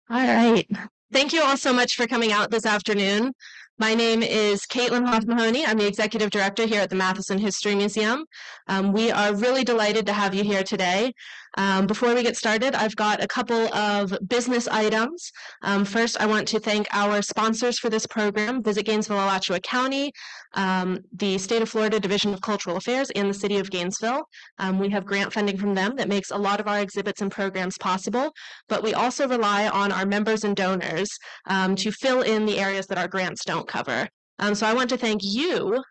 All right. Thank you all so much for coming out this afternoon. My name is Caitlin Hoff-Mahoney. I'm the executive director here at the Matheson History Museum. We are really delighted to have you here today. Before we get started, I've got a couple of business items. First, I want to thank our sponsors for this program, Visit Gainesville-Alachua County, the State of Florida Division of Cultural Affairs, and the City of Gainesville. We have grant funding from them that makes a lot of our exhibits and programs possible, but we also rely on our members and donors to fill in the areas that our grants don't cover. So I want to thank you.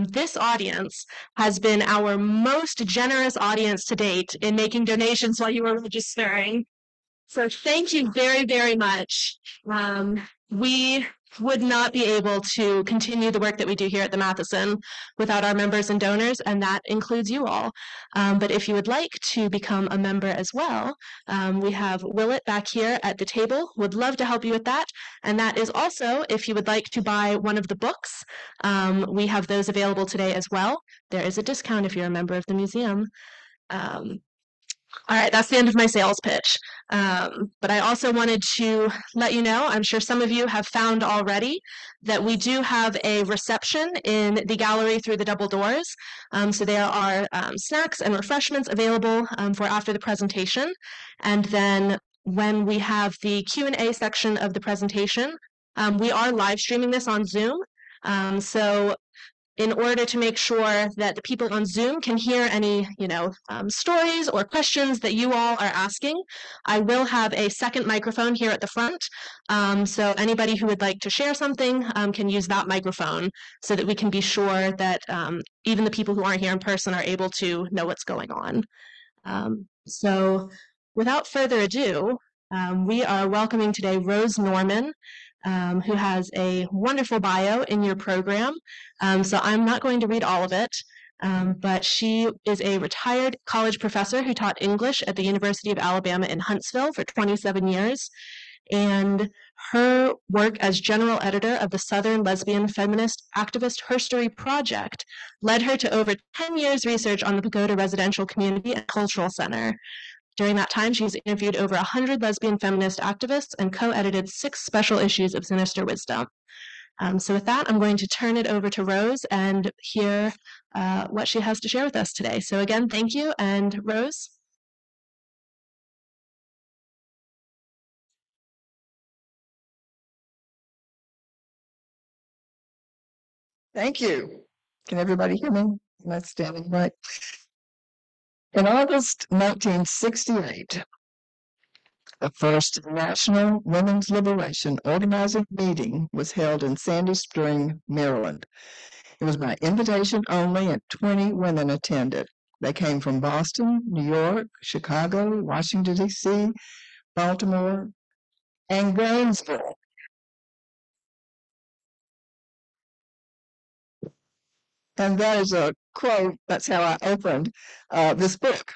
This audience has been our most generous audience to date in making donations while you were registering. So thank you very, very much. We would not be able to continue the work that we do here at the Matheson without our members and donors, and that includes you all. But if you would like to become a member as well, we have Willett back here at the table. Would love to help you with that. And that is also if you would like to buy one of the books. We have those available today as well. There is a discount if you're a member of the museum. All right, that's the end of my sales pitch. But I also wanted to let you know, I'm sure some of you have found already, that we do have a reception in the gallery through the double doors. So there are snacks and refreshments available for after the presentation. And then when we have the Q&A section of the presentation, we are live streaming this on Zoom. So in order to make sure that the people on Zoom can hear any, stories or questions that you all are asking, I will have a second microphone here at the front. So anybody who would like to share something can use that microphone so that we can be sure that even the people who aren't here in person are able to know what's going on. So without further ado, we are welcoming today Rose Norman, who has a wonderful bio in your program. So I'm not going to read all of it, but she is a retired college professor who taught English at the University of Alabama in Huntsville for 27 years. And her work as general editor of the Southern Lesbian Feminist Activist Herstory Project led her to over 10 years research on the Pagoda Residential Community and Cultural Center. During that time, she's interviewed over 100 lesbian feminist activists and co-edited 6 special issues of Sinister Wisdom. So with that, I'm going to turn it over to Rose and hear what she has to share with us today. So again, thank you, and Rose? Thank you. Can everybody hear me? Am I standing right? In August 1968, the first National Women's Liberation Organizing meeting was held in Sandy Spring, Maryland. It was by invitation only, and 20 women attended. They came from Boston, New York, Chicago, Washington, D.C., Baltimore, and Gainesville. And that is a quote. That's how I opened this book,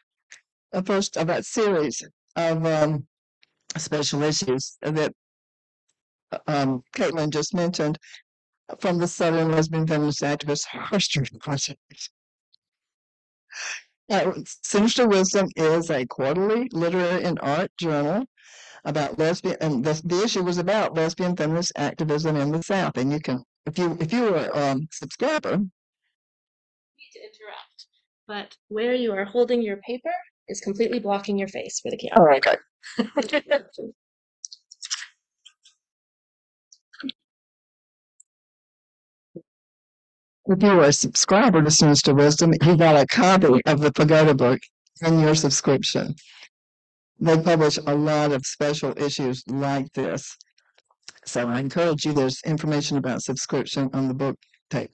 the first of that series of special issues that Caitlin just mentioned from the Southern Lesbian Feminist Activist Herstory Project. Sinister Wisdom is a quarterly literary and art journal about lesbian, and the issue was about lesbian feminist activism in the South. And you can, if you were a subscriber, To interrupt, but where you are holding your paper is completely blocking your face for the camera. oh, okay. If you were a subscriber to Sinister Wisdom, you got a copy of the Pagoda book in your subscription. They publish a lot of special issues like this. So I encourage you, there's information about subscription on the book tape.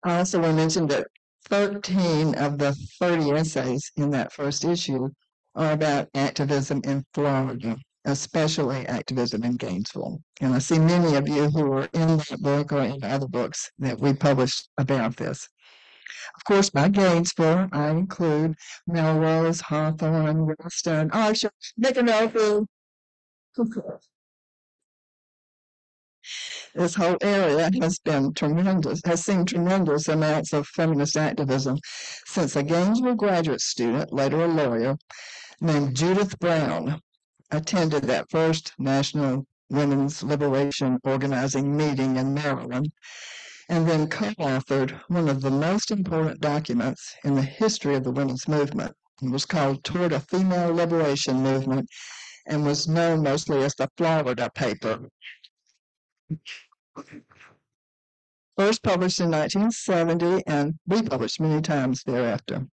I also want to mention that 13 of the 30 essays in that first issue are about activism in Florida, especially activism in Gainesville. And I see many of you who are in that book or in other books that we published about this. Of course, by Gainesville, I include Melrose, Hawthorne, Weston, Archer, Micanopy. This whole area has been tremendous, has seen tremendous amounts of feminist activism since a Gainesville graduate student, later a lawyer, named Judith Brown, attended that first National Women's Liberation Organizing meeting in Maryland, and then co-authored one of the most important documents in the history of the women's movement. It was called Toward a Female Liberation Movement and was known mostly as the Florida Paper. First published in 1970 and republished many times thereafter.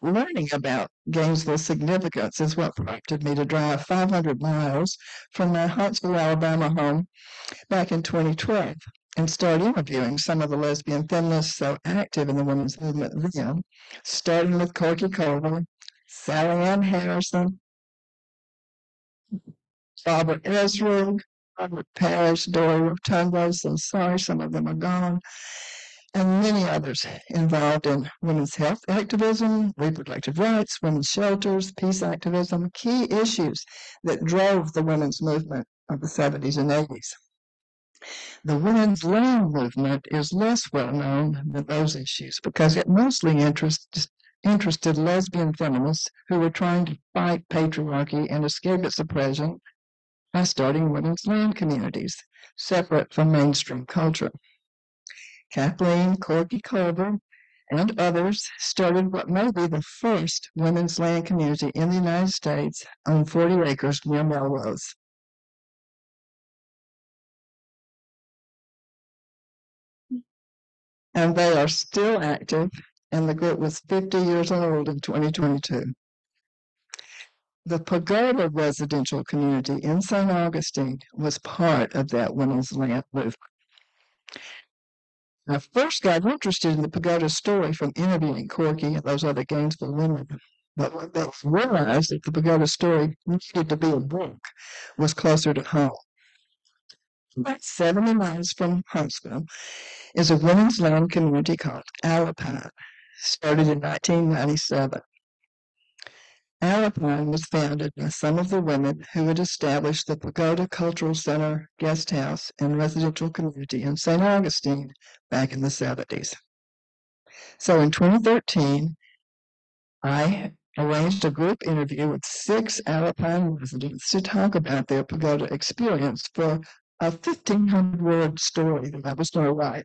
Learning about Gainesville's significance is what prompted me to drive 500 miles from my Huntsville, Alabama home back in 2012 and start interviewing some of the lesbian feminists so active in the women's movement then, starting with Corky Culver, Sally Ann Harrison, Barbara Ezra, Robert Parrish, Dory Rotundo, so sorry some of them are gone, and many others involved in women's health activism, reproductive rights, women's shelters, peace activism, key issues that drove the women's movement of the 70s and 80s. The women's land movement is less well known than those issues because it mostly interested lesbian feminists who were trying to fight patriarchy and escape its oppression by starting women's land communities, separate from mainstream culture. Kathleen Corky Culver and others started what may be the first women's land community in the United States on 40 acres near Melrose. And they are still active, and the group was 50 years old in 2022. The Pagoda residential community in St. Augustine was part of that women's land movement. I first got interested in the Pagoda story from interviewing Corky and those other Gainesville women. But what they realized that the Pagoda story needed to be a book was closer to home. About 70 miles from Huntsville is a women's land community called Alpine, started in 1997. Alpine was founded by some of the women who had established the Pagoda Cultural Center, guesthouse, and residential community in St. Augustine back in the 70s. So in 2013, I arranged a group interview with 6 Alpine residents to talk about their Pagoda experience for a 1,500-word story that I was going to write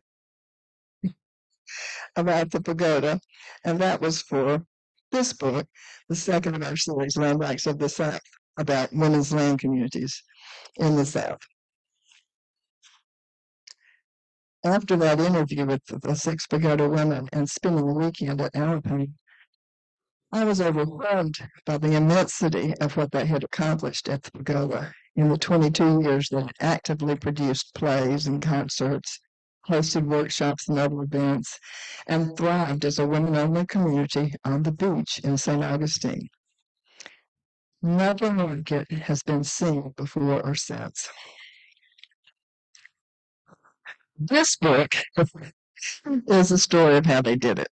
about the Pagoda, and that was for this book, the second of our series, Landmarks of the South, about women's land communities in the South. After that interview with the 6 Pagoda women and spending a weekend at Alpine, I was overwhelmed by the immensity of what they had accomplished at the Pagoda in the 22 years that it actively produced plays and concerts, hosted workshops and other events, and thrived as a women-only community on the beach in St. Augustine. Nothing like it has been seen before or since. This book is a story of how they did it.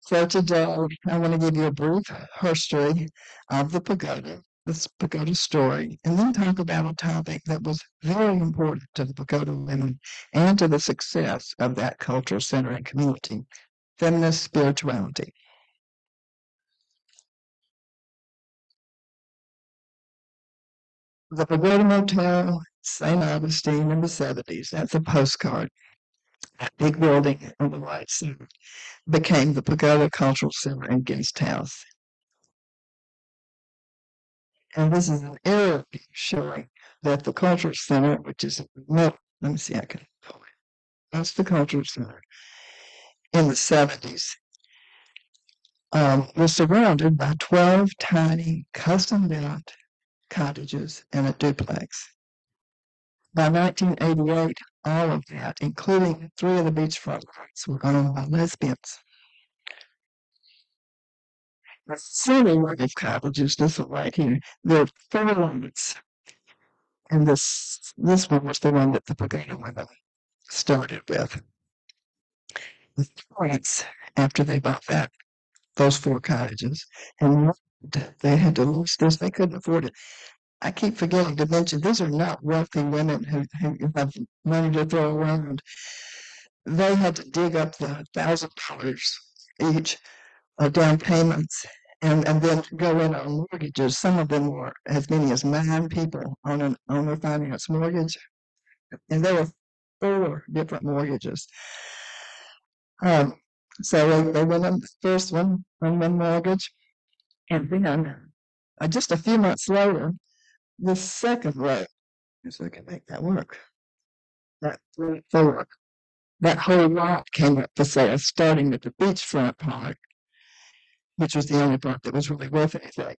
So today, I want to give you a brief history of the Pagoda, this Pagoda story, and then talk about a topic that was very important to the Pagoda women and to the success of that cultural center and community, feminist spirituality. The Pagoda Motel, St. Augustine in the 70s, that's a postcard. That big building on the right side became the Pagoda Cultural Center and Guest House. And this is an aerial view showing that the Cultural Center, which is in the middle, let me see, I can pull it. That's the Cultural Center in the 70s. Was surrounded by 12 tiny custom-built cottages and a duplex. By 1988, all of that, including 3 of the beachfront lots, were owned by lesbians. The city of cottages, this one right here, there are 4 lots. And this one was the one that the Pagoda women started with. The parents, after they bought those 4 cottages, and they had to lease this, they couldn't afford it. I keep forgetting to mention, these are not wealthy women who have money to throw around. They had to dig up the $1,000 each of down payments and then go in on mortgages. Some of them were as many as 9 people on an owner finance mortgage, and there were 4 different mortgages. So they went on the first one on one mortgage, and then just a few months later, the second row, so I can make that work. That 4, that whole lot came up for sale, starting at the beachfront part, which was the only part that was really worth anything.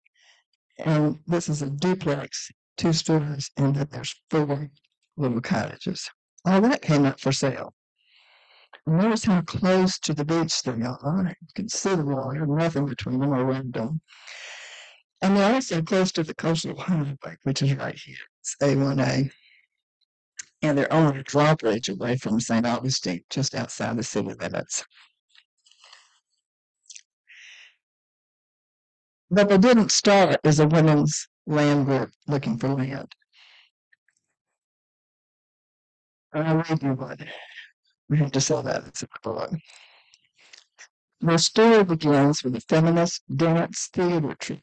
And this is a duplex, 2 stories, and then there's 4 little cottages. All that came up for sale. Notice how close to the beach they are. You can see the water, nothing between them or around them. And they're also close to the coastal highway, which is right here. It's A1A. And they're only a drawbridge away from St. Augustine, just outside the city limits. But they didn't start as a women's land group looking for land. I'll read you what we have to say that it's below. The story begins with a feminist dance theater troupe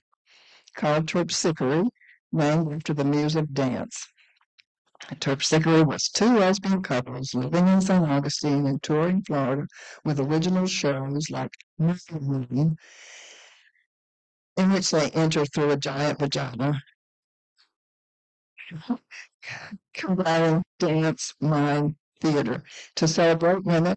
called Terpsichore, named after the muse of dance. Terpsichore was 2 lesbian couples living in St. Augustine and touring Florida with original shows like Knotty, in which they enter through a giant vagina, combining dance, mime, theater to celebrate women.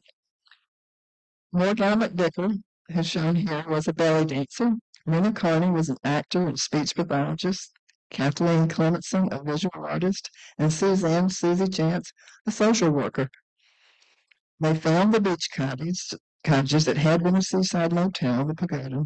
Morgan McDicker, who's shown here, was a belly dancer. Rena Carney was an actor and speech pathologist. Kathleen Clementson, a visual artist, and Suzanne Susie Chance, a social worker. They found the beach cottages that had been a seaside motel, the Pagoda,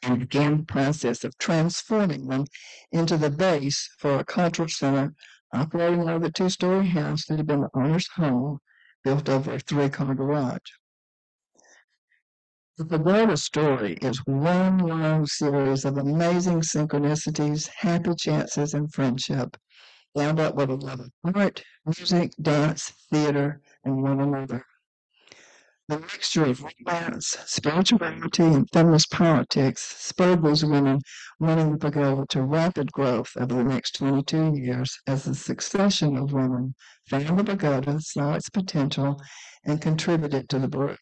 and began the process of transforming them into the base for a cultural center operating out of the 2-story house that had been the owner's home, built over a 3-car garage. The Pagoda story is one long series of amazing synchronicities, happy chances, and friendship, bound up with a love of art, music, dance, theater, and one another. The mixture of romance, spirituality, and feminist politics spurred these women running the Pagoda to rapid growth over the next 22 years as a succession of women found the Pagoda, saw its potential, and contributed to the growth.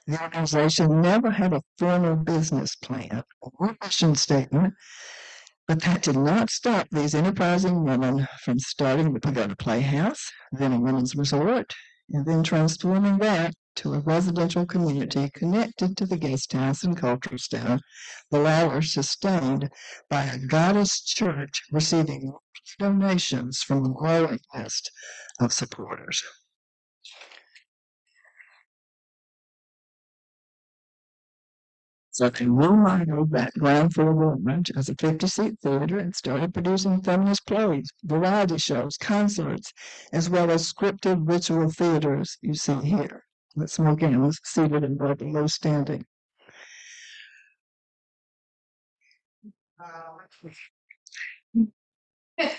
The organization never had a formal business plan or mission statement, but that did not stop these enterprising women from starting the Pagoda Playhouse, then a women's resort, and then transforming that to a residential community connected to the guesthouse and cultural center, the latter sustained by a goddess church receiving donations from a growing list of supporters. So they remodeled that ground floor garage as a 50-seat theater and started producing feminist plays, variety shows, concerts, as well as scripted ritual theaters you see here. That's Morgan was seated and below standing.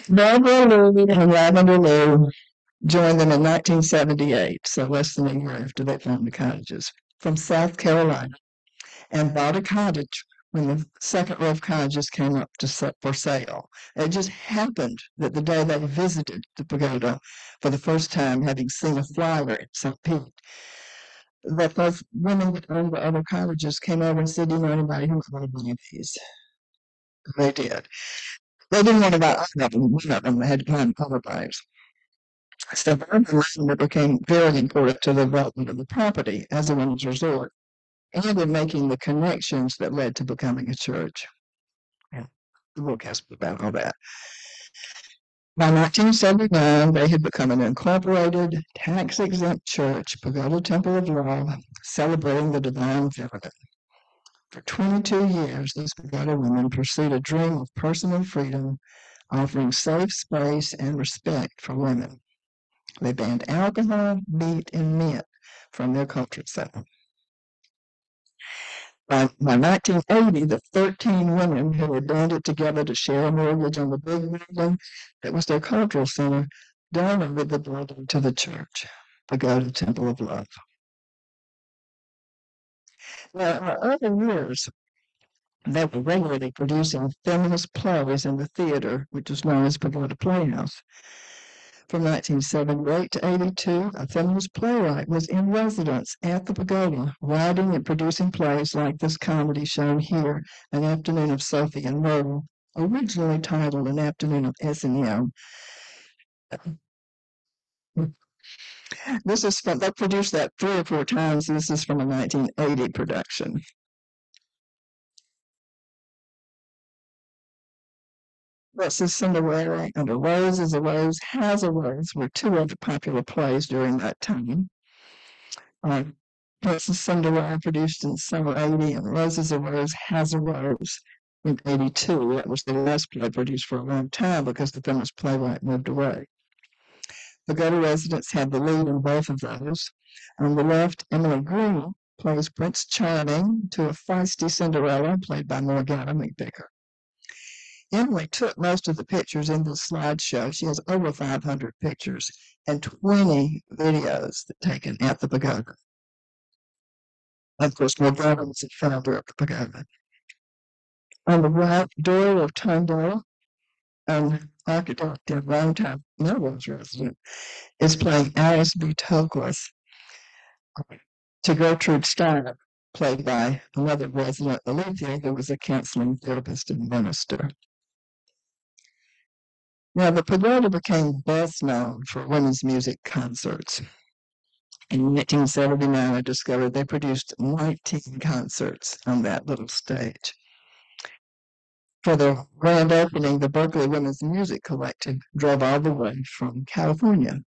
Barbara Lee and Lavender Lou joined them in 1978, so less than a year after they found the cottages, from South Carolina, and bought a cottage when the second row of cottages came up for sale. It just happened that the day they visited the Pagoda for the first time, having seen a flyer in St. Pete, that those women that owned the other cottages came over and said, "Do you know anybody who would want to buy these?" They did. They didn't want to buy all of them. One of them had gone other buyers. So Barbara Lavender became very important to the development of the property as a women's resort, and in making the connections that led to becoming a church. And the book has about all that. By 1979, they had become an incorporated, tax-exempt church, Pagoda Temple of Love, celebrating the divine feminine. For 22 years, these Pagoda women pursued a dream of personal freedom, offering safe space and respect for women. They banned alcohol, meat, and mint from their culture center. By 1980, the 13 women who had banded together to share a mortgage on the big building that was their cultural center donated the building to the church, Pagoda Temple of Love. Now, in the early years, They were regularly producing feminist plays in the theater, which was known as Pagoda Playhouse. From 1978 to 82, a feminist playwright was in residence at the Pagoda, writing and producing plays like this comedy shown here, An Afternoon of Sophie and Myrtle, originally titled An Afternoon of S&M. This is from, they produced that 3 or 4 times. This is from a 1980 production. This is Cinderella and A Rose is a Rose Has a Rose were 2 other popular plays during that time. This is Cinderella produced in summer 80 and Rose is a Rose Has a Rose in 82. That was the last play produced for a long time because the feminist playwright moved away. Pagoda residents had the lead in both of those. On the left, Emily Green plays Prince Charming to a feisty Cinderella played by Morgana McVicker. Emily took most of the pictures in this slideshow. She has over 500 pictures and 20 videos taken at the Pagoda. Of course, Morgana was the founder of the Pagoda. On the right, Doyle of Tundale, an architect and longtime Melrose resident, is playing Alice B. Toklas to Gertrude Steiner, played by another resident, Olivia, who was a counseling therapist and minister. Now, the Pagoda became best known for women's music concerts. In 1979, I discovered they produced 19 concerts on that little stage. For the grand opening, the Berkeley Women's Music Collective drove all the way from California.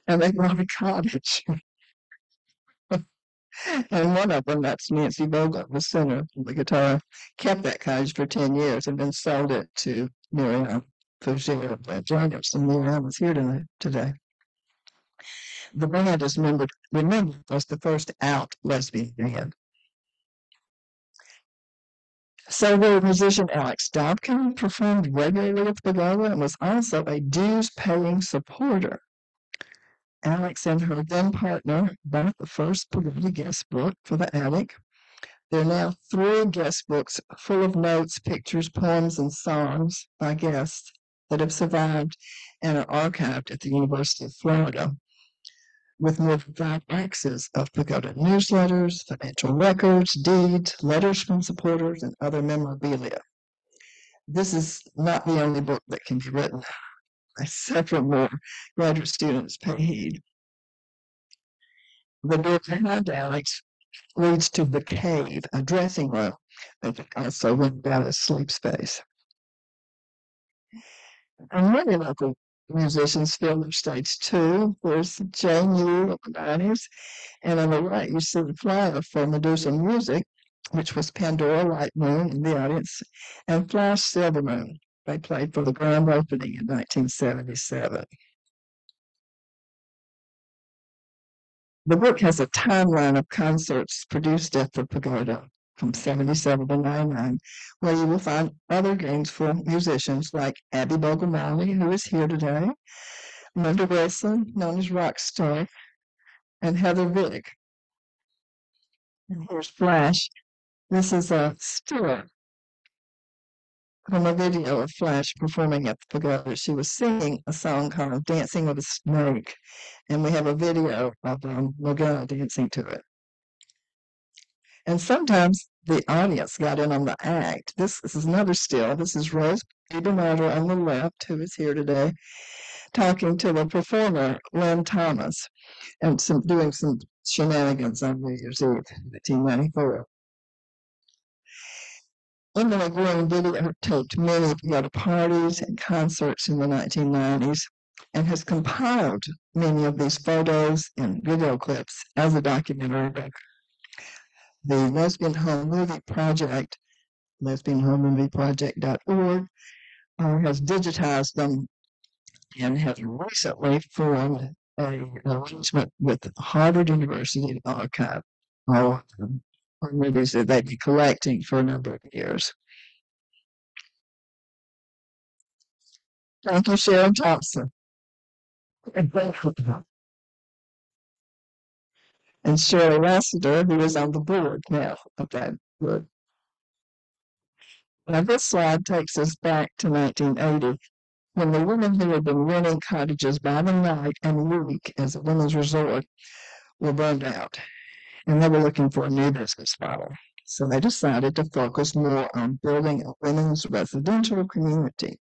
And they brought a cottage. And one of them, that's Nancy Vogel, the singer, the guitar, kept that cottage for 10 years and then sold it to Miriam Fougere, that joined us, and Miriam is here today. The band is remembered as the first out lesbian band. Solo musician Alex Dobkin performed regularly at the Pagoda and was also a dues-paying supporter. Alex and her then partner bought the first Pagoda guest book for the attic. There are now 3 guest books full of notes, pictures, poems, and songs by guests that have survived and are archived at the University of Florida, with more than 5 boxes of Pagoda newsletters, financial records, deeds, letters from supporters, and other memorabilia. This is not the only book that can be written. Several more graduate students pay heed. The door behind Alex leads to the cave, a dressing room that also went down as sleep space. And many local musicians fill their stage too. There's Jane Yu of the 90s, and on the right you see the flyer for Medusa Music, which was Pandora Light Moon in the audience, and Flash Silver Moon. They played for the grand opening in 1977. The book has a timeline of concerts produced at the Pagoda from 77 to 99, where you will find other Gainesville musicians like Abby Bogomolny, who is here today, Linda Wilson, known as Rockstar, and Heather Vick. And here's Flash. This is a still from a video of Flash performing at the Pagoda. She was singing a song called Dancing with a Snake, and we have a video of Morgana dancing to it. And sometimes the audience got in on the act. This is another still. This is Rose Bernardo on the left, who is here today, talking to the performer, Lynn Thomas, and doing some shenanigans on New Year's Eve, 1994. Emily Green videotaped many Pagoda parties and concerts in the 1990s and has compiled many of these photos and video clips as a documentary record. The Lesbian Home Movie Project, lesbianhomemovieproject.org, has digitized them and has recently formed an arrangement with Harvard University to archive all of them, or movies that they've been collecting for a number of years. Thank you, Sharon Thompson. And Shirley Lassiter, who is on the board now of that Good. Now, this slide takes us back to 1980, when the women who had been renting cottages by the night and week as a women's resort were burned out, and they were looking for a new business model. So they decided to focus more on building a women's residential community.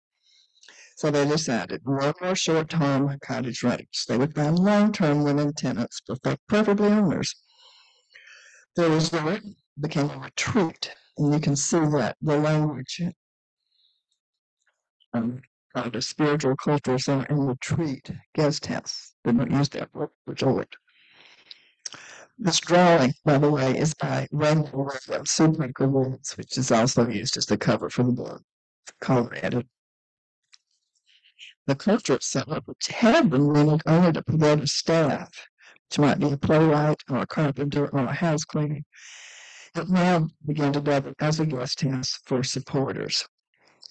So they decided no more short-term cottage rentals. They would find long-term women tenants, preferably owners. The resort became a retreat, and you can see that the language called a spiritual cultural center and retreat guest house. They don't use that word resort. This drawing, by the way, is by Raymond Williams, Williams, which is also used as the cover for the book, Colorado. The cultural center, which had been rented only to Pagoda staff, which might be a playwright or a carpenter or a house cleaner, it now began to develop as a guest house for supporters.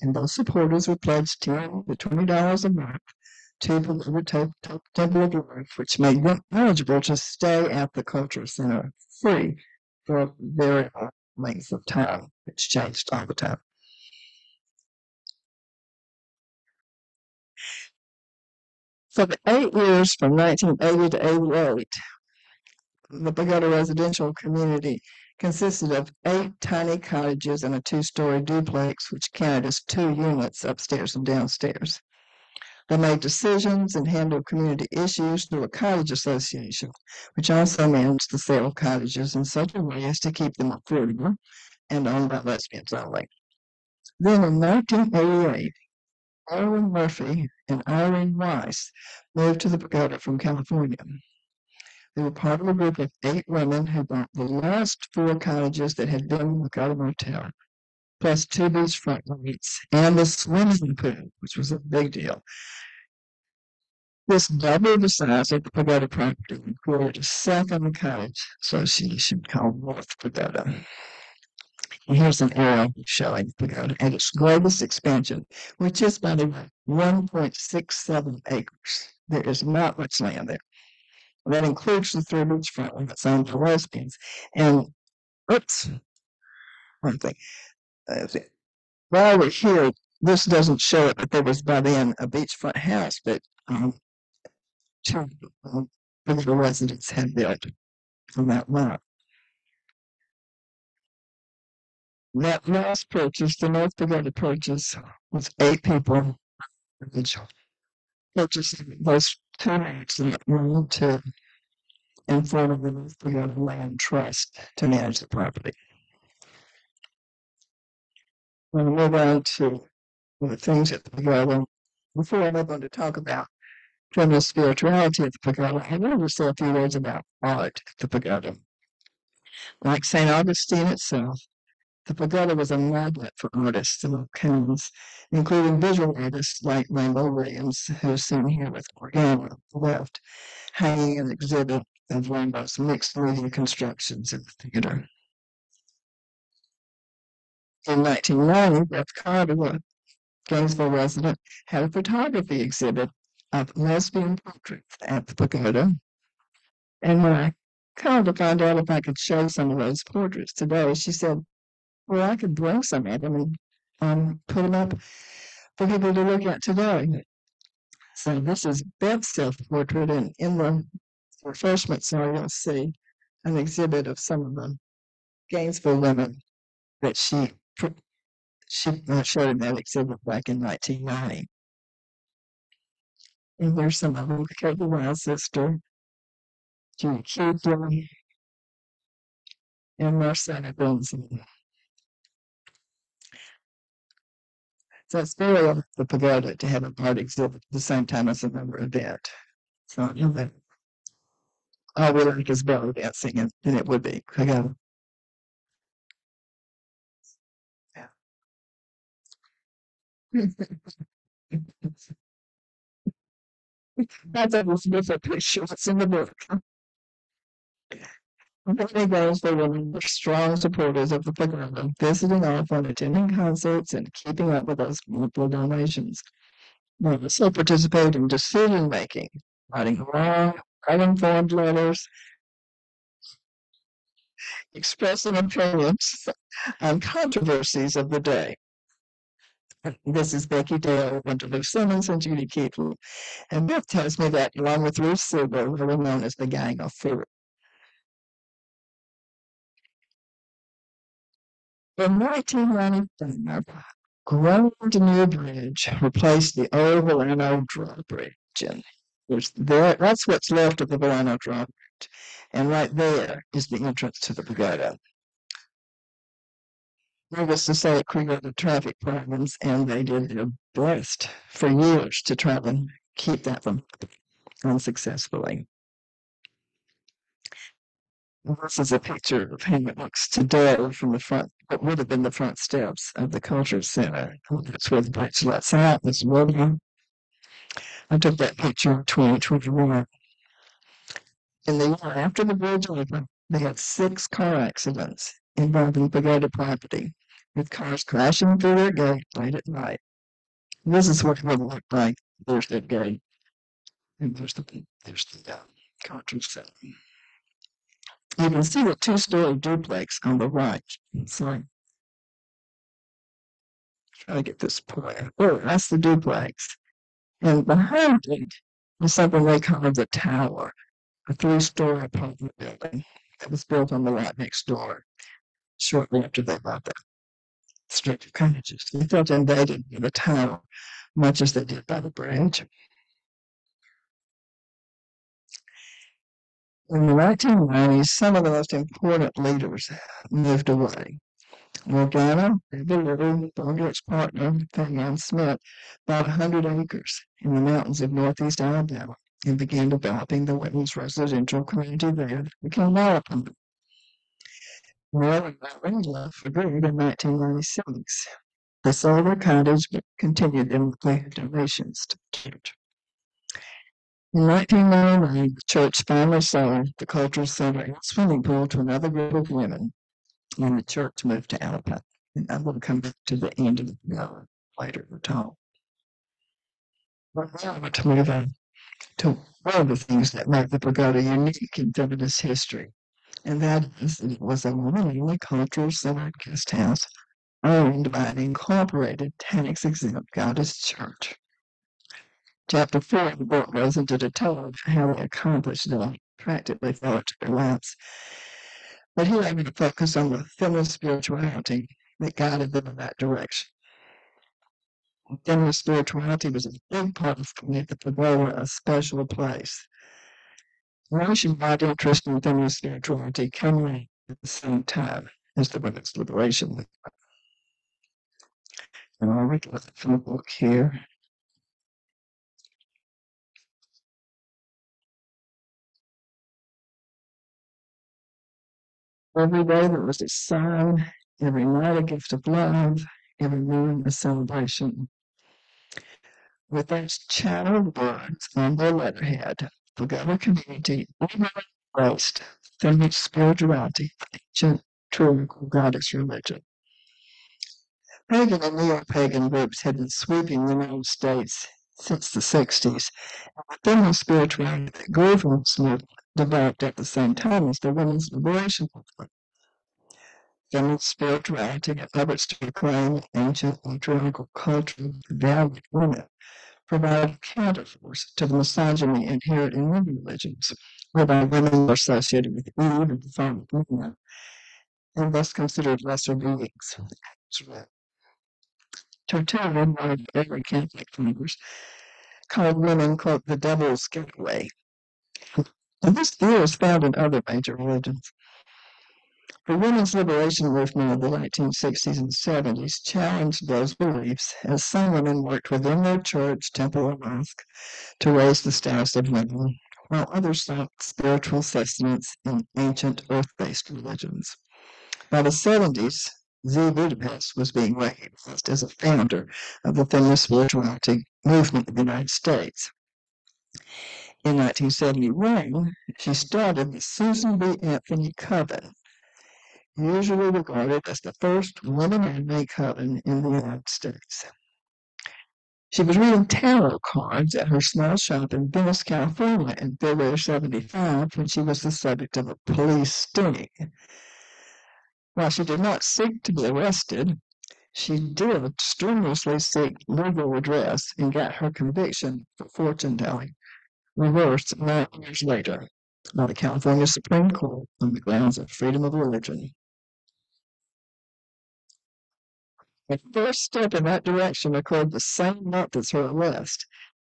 And those supporters were pledged $10 to $20 a month to the Temple of the Roof, which made them eligible to stay at the cultural center free for a very long length of time, which changed all the time. For the 8 years from 1980 to 88, the Pagoda residential community consisted of 8 tiny cottages and a 2-story duplex, which counted as 2 units upstairs and downstairs. They made decisions and handled community issues through a cottage association, which also managed the sale of cottages in such a way as to keep them affordable and owned by lesbians only. Then in 1988, Irwin Murphy and Irene Weiss moved to the Pagoda from California. They were part of a group of 8 women who bought the last 4 cottages that had been in the Pagoda Motel, plus 2 beachfront suites and the swimming pool, which was a big deal. This doubled the size of the Pagoda property and created a second cottage association called North Pagoda. And here's an arrow showing Pagoda at its greatest expansion, which is, by the way, 1.67 acres. There is not much land there. That includes the 3 beachfront one that's owned by lesbians. And, one thing. While we're here, this doesn't show it, but there was by then a beachfront house that 2 Pagoda residents had built from that lot. That last purchase, the North Pagoda purchase, was 8 people purchasing those 2 lots that were to in front of the North Pagoda Land Trust to manage the property. We're going to move on to the things at the Pagoda. Before I move on to talk about feminist spirituality at the Pagoda, I wanted to say a few words about art at the Pagoda. Like St. Augustine itself, the Pagoda was a magnet for artists of all kinds, including visual artists like Rainbow Williams, who's seen here with Morgana on the left, hanging an exhibit of Rainbow's mixed media constructions in the theater. In 1990, Beth Carter, a Gainesville resident, had a photography exhibit of lesbian portraits at the Pagoda. And when I called to find out if I could show some of those portraits today, she said, well, I could bring some of them and put them up for people to look at today. So this is Beth's self-portrait, and in the refreshment center, you'll see an exhibit of some of the Gainesville women that she showed in that exhibit back in 1990. And there's some of them. Kate Wild sister, Judy Keaton, and Marcella Benson. So it's very of the Pagoda to have an art exhibit at the same time as a member event. So you know, all we like is belly dancing, and it would be Pagoda. Yeah. That's a different picture. What's in the book? Many girls, they were strong supporters of the Pagoda, visiting often, attending concerts, and keeping up with those monthly donations. They also participated in decision making, writing long, well-informed letters, expressing opinions on controversies of the day. This is Becky Dale, Winterloo Simmons, and Judy Keetle. And Beth tells me that, along with Ruth Silver, they were known as the Gang of Four. In 1995, Grand New Bridge replaced the old Volano drawbridge. And that's what's left of the Volano drawbridge. And right there is the entrance to the pagoda. Needless to say, it created traffic problems, and they did their best for years to try and keep that from unsuccessfully. This is a picture of how it looks today from the front, what would have been the front steps of the Culture Center. That's where the bridge lets out, this woman. I took that picture in 2021. In the year after the bridge opened, they had 6 car accidents involving pagoda property, with cars crashing through their gate late at night. This is what it would look like. There's that gate, and there's the Culture Center. You can see the 2-story duplex on the right. So, try to get this point. Oh, that's the duplex. And behind it is something they call the tower, a 3-story apartment building that was built on the lot next door shortly after they bought the strip of cottages. They felt invaded by the tower, much as they did by the bridge. In the 1990s, some of the most important leaders moved away. Morgana, the little Bogart's partner, Diane Smith, bought 100 acres in the mountains of northeast Alabama and began developing the women's residential community there that became Alabama. Mary and Larry left for good in 1996. They sold their cottage but continued their monthly donations to the church. In 1999, the church finally sold the cultural center and swimming pool to another group of women, and the church moved to Alabama. And I'm going to come back to the end of the hour later in the talk. But now I want to move on to one of the things that make the pagoda unique in feminist history, and that is it was a woman-only cultural center guest house owned by an incorporated tax-exempt goddess church. Chapter 4 of the book goes into detail of how they accomplished that, practically fell into their laps. But here I'm going to focus on the feminist spirituality that guided them in that direction. Feminist spirituality was a big part of making the pagoda a special place. Nationwide interest in feminist spirituality came around at the same time as the women's liberation movement. And I'll read from the book here. Every day there was a sign, every night a gift of love, every morning a celebration. With those channeled words on their letterhead, the Pagoda community embraced feminist spirituality, ancient true goddess religion. Pagan and neo-pagan groups had been sweeping the United States since the 60s, and the feminist spirituality that grew from this movement developed at the same time as the women's liberation movement. Feminist spirituality had efforts to reclaim ancient patriarchal culture that valued women, provided counterforce to the misogyny inherent in many religions, whereby women were associated with Eve and the fall of man, and thus considered lesser beings. Tertullian, one of the early Catholic founders, called women, quote, the devil's getaway. And this view is found in other major religions. The women's liberation movement of the 1960s and 70s challenged those beliefs as some women worked within their church, temple, or mosque to raise the status of women, while others sought spiritual sustenance in ancient earth-based religions. By the 70s, Z. Budapest was being recognized as a founder of the feminist spirituality movement in the United States. In 1971, she started the Susan B. Anthony Coven, usually regarded as the first woman-only coven in the United States. She was reading tarot cards at her small shop in Venice, California in February of '75 when she was the subject of a police sting. While she did not seek to be arrested, she did strenuously seek legal redress and got her conviction for fortune telling reversed 9 years later by the California Supreme Court on the grounds of freedom of religion. The first step in that direction occurred the same month as her arrest,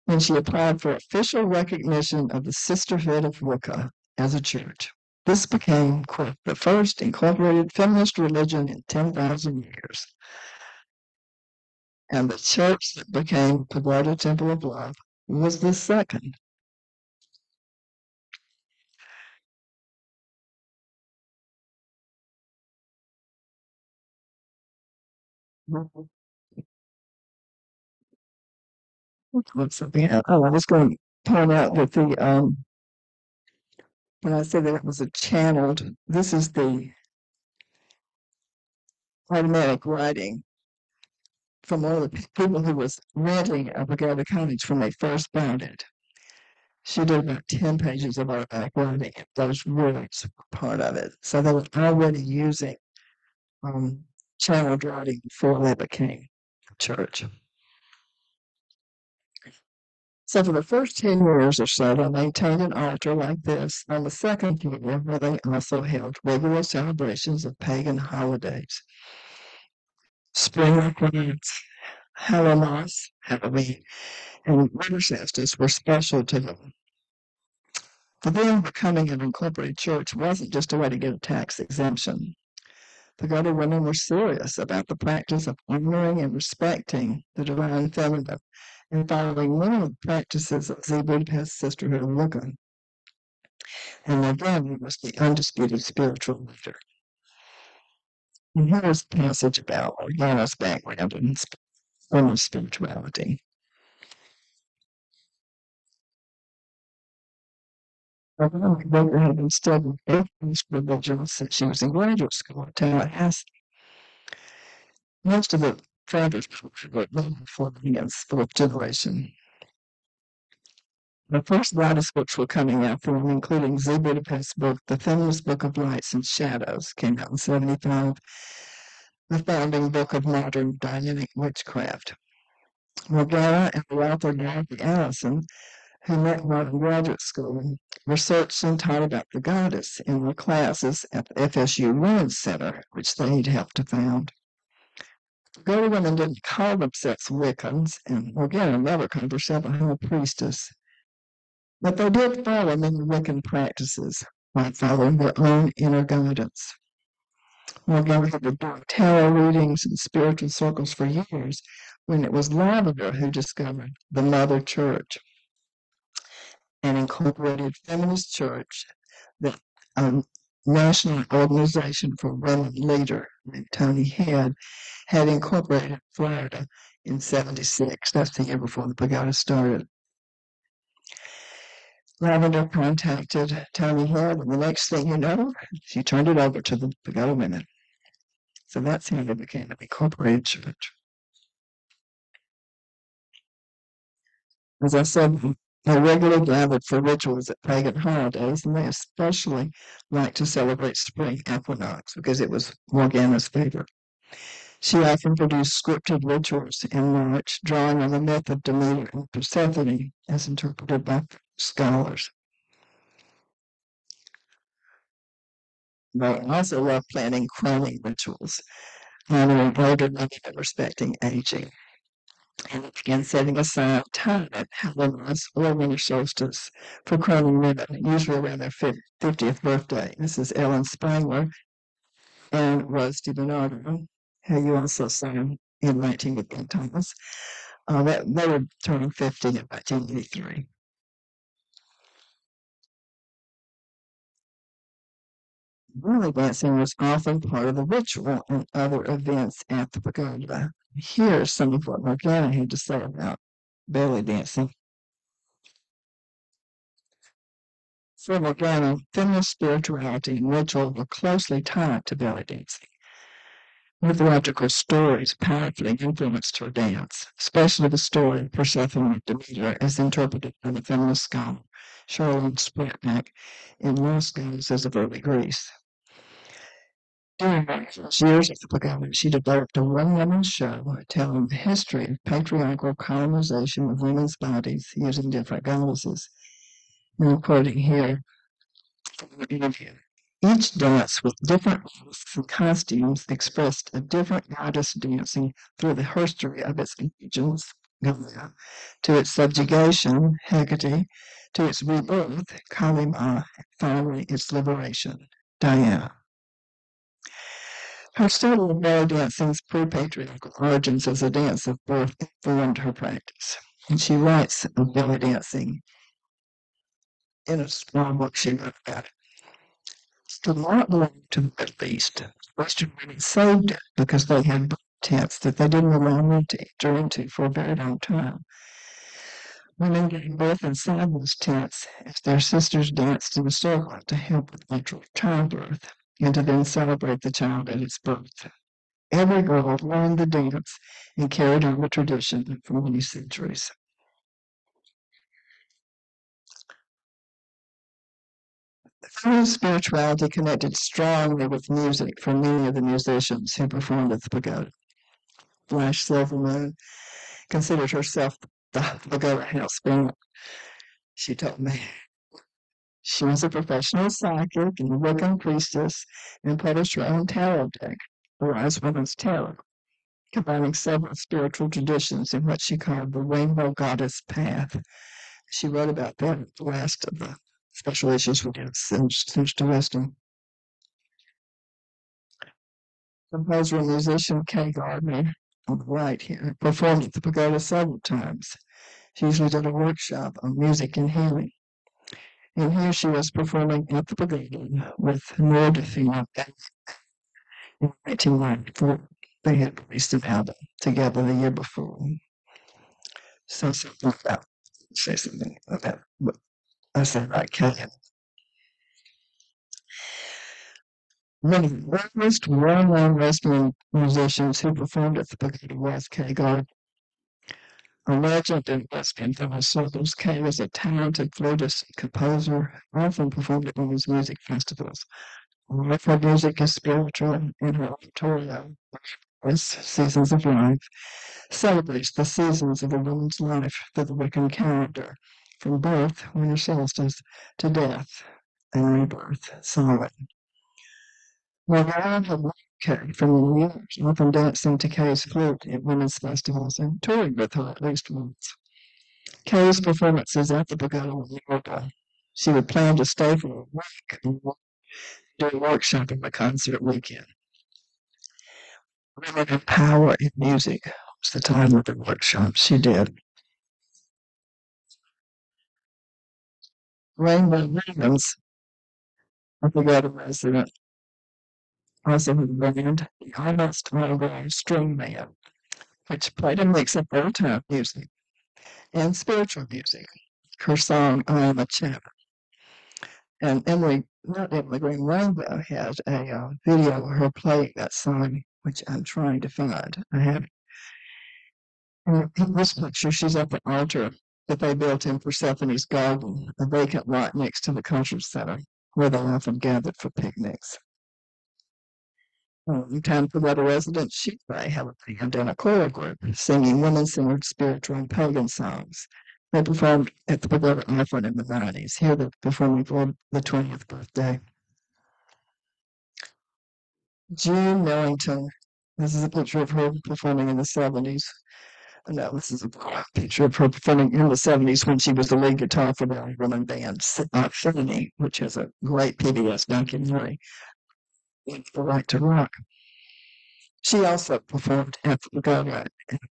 when she applied for official recognition of the Sisterhood of Wicca as a church. This became, quote, the first incorporated feminist religion in 10,000 years. And the church that became Pagoda Temple of Love was the second. What's something else? Oh, I was going to point out that when I said that it was a channeled, this is the automatic writing from one of the people who was renting a Pagoda cottage when they first bought it. She did about 10 pages of automatic writing. Those words were part of it. So they were already using channeled writing before they became a church. So for the first 10 years or so, they maintained an altar like this on the second floor, where they also held regular celebrations of pagan holidays. Spring equinox, Halloween, and winter solstice were special to them. For them, becoming an incorporated church wasn't just a way to get a tax exemption. Pagoda women were serious about the practice of honoring and respecting the divine feminine and following many of the practices of the Budapest Sisterhood of Wicca. And again, was the undisputed spiritual leader. And here's a passage about Organa's background in women's spirituality. Organa had been studying atheist religion since she was in graduate school at Tallahassee. Most of the founders were Floridians, fourth generation. The first Buddhist books were coming out from them, including Z. Budapest's book, The Feminist Book of Lights and Shadows, came out in 75, the founding book of modern dynamic witchcraft. Morgana and the author Dorothy Allison, who met while in graduate school, researched and taught about the goddess in their classes at the FSU Women's Center, which they had helped to found. Pagoda women didn't call themselves Wiccans, and Morgana never called herself a high priestess. But they did follow many Wiccan practices while following their own inner guidance. Morgana had been doing tarot readings and spiritual circles for years when it was Lavender who discovered the Mother Church, an incorporated feminist church that a national organization for women leader named Tony Head had incorporated in Florida in 76. That's the year before the Pagoda started. Lavender contacted Tony Head, and the next thing you know, she turned it over to the Pagoda women. So that's how they became an incorporated church. As I said, they regularly gathered for rituals at pagan holidays, and they especially liked to celebrate spring equinox because it was Morgana's favorite. She often produced scripted rituals in March, drawing on the myth of Demeter and Persephone as interpreted by scholars. They also love planning crowning rituals, honoring older women and respecting aging. And they began setting aside time at Halloween or winter solstice for crowning women, usually around their 50th birthday. This is Ellen Spangler and Rose DiBernardo, who you also saw in 19 with Ben Thomas. They were turning 50 in 1983. Belly dancing was often part of the ritual and other events at the Pagoda. Here's some of what Morgana had to say about belly dancing. For Morgana, feminist spirituality and ritual were closely tied to belly dancing. Mythological stories powerfully influenced her dance, especially the story of Persephone and Demeter as interpreted by the feminist scholar Charlotte Spratnak in Lost Goddesses of Early Greece. During her first years at the Pagoda, she developed a one-woman show telling the history of patriarchal colonization of women's bodies using different goddesses. And I'm quoting here from the interview. Each dance with different masks and costumes expressed a different goddess dancing through the history of its allegiance, Gaia, to its subjugation, Hecate, to its rebirth, Kalima, and finally its liberation, Diana. Her study of belly dancing's pre-patriarchal origins as a dance of birth informed her practice. And she writes of belly dancing in a small book she wrote about it. It did not belong to the leased. Western women saved it because they had tents that they didn't allow men to enter into for a very long time. Women gave birth inside those tents as their sisters danced in a circle to help with natural childbirth and to then celebrate the child at its birth. Every girl learned the dance and carried on the tradition for many centuries. Feminist spirituality connected strongly with music for many of the musicians who performed at the Pagoda. Flash Silverman considered herself the Pagoda house band. She told me she was a professional psychic and a Wiccan priestess and published her own tarot deck, the Wise Woman's Tarot, combining several spiritual traditions in what she called the Rainbow Goddess Path. She wrote about that in the last of the special issues we did, Since to Wisdom. Composer and musician Kay Gardner, on the right here, performed at the Pagoda several times. She usually did a workshop on music and healing. And here she was performing at the Pagoda with Nordafina in 1994. They had released an album together the year before. Say something about what I said about Kay. One of the most well-known lesbian musicians who performed at the Pagoda was Kay Gardner. A legend in lesbian feminist circles, Kay was a talented flutist and composer, often performed at women's music festivals. All of her music is spiritual, and her oratorio, Seasons of Life, celebrates the seasons of a woman's life through the Wiccan calendar, from birth, winter solstice, to death and rebirth, Samhain. Margaret had Kay from the years, often dancing to Kay's flute at women's festivals and touring with her at least once. Kay's performances at the Pagoda were memorable. She would plan to stay for a week and do a workshop on the concert weekend. Women in Power in Music was the title of the workshop she did. Rainbow Williams, a Pagoda resident, also had a band, the Almost Autograph String Band, which played a mix of old-time music and spiritual music. Her song, I Am a Chap. And not Emily Green Rainbow had a video of her playing that song, which I'm trying to find. I have in this picture, she's at the altar that they built in Persephone's garden, a vacant lot next to the culture center, where they often gathered for picnics. Time for other residents, she may have a band and a choral group singing women-centered spiritual and pagan songs. They performed at the Pagoda often in the 90s. Here they're performing for the 20th birthday. June Millington. This is a picture of her performing in the 70s. No, this is a picture of her performing in the 70s when she was the lead guitar for the woman band Finity, which has a great PBS documentary, The Right to Rock. She also performed at the Pagoda.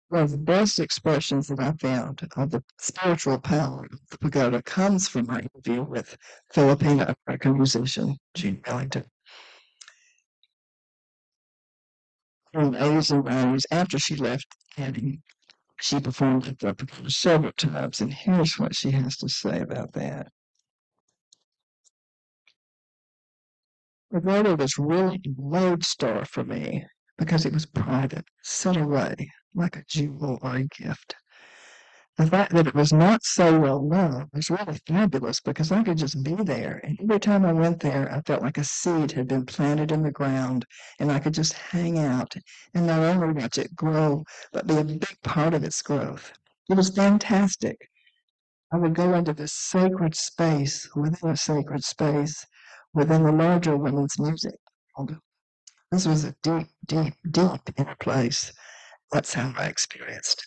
One of the best expressions that I found of the spiritual power of the Pagoda comes from my interview with Filipino-American musician June Millington. In the 80s and 90s, after she left Candy, she performed at the Pagoda several times, and here's what she has to say about that. Pagoda was really a lodestar for me because it was private, set away like a jewel or a gift. The fact that it was not so well known was really fabulous because I could just be there. And every time I went there, I felt like a seed had been planted in the ground and I could just hang out and not only watch it grow, but be a big part of its growth. It was fantastic. I would go into this sacred space within a sacred space within the larger women's music. This was a deep, deep, deep inner place. That's how I experienced it.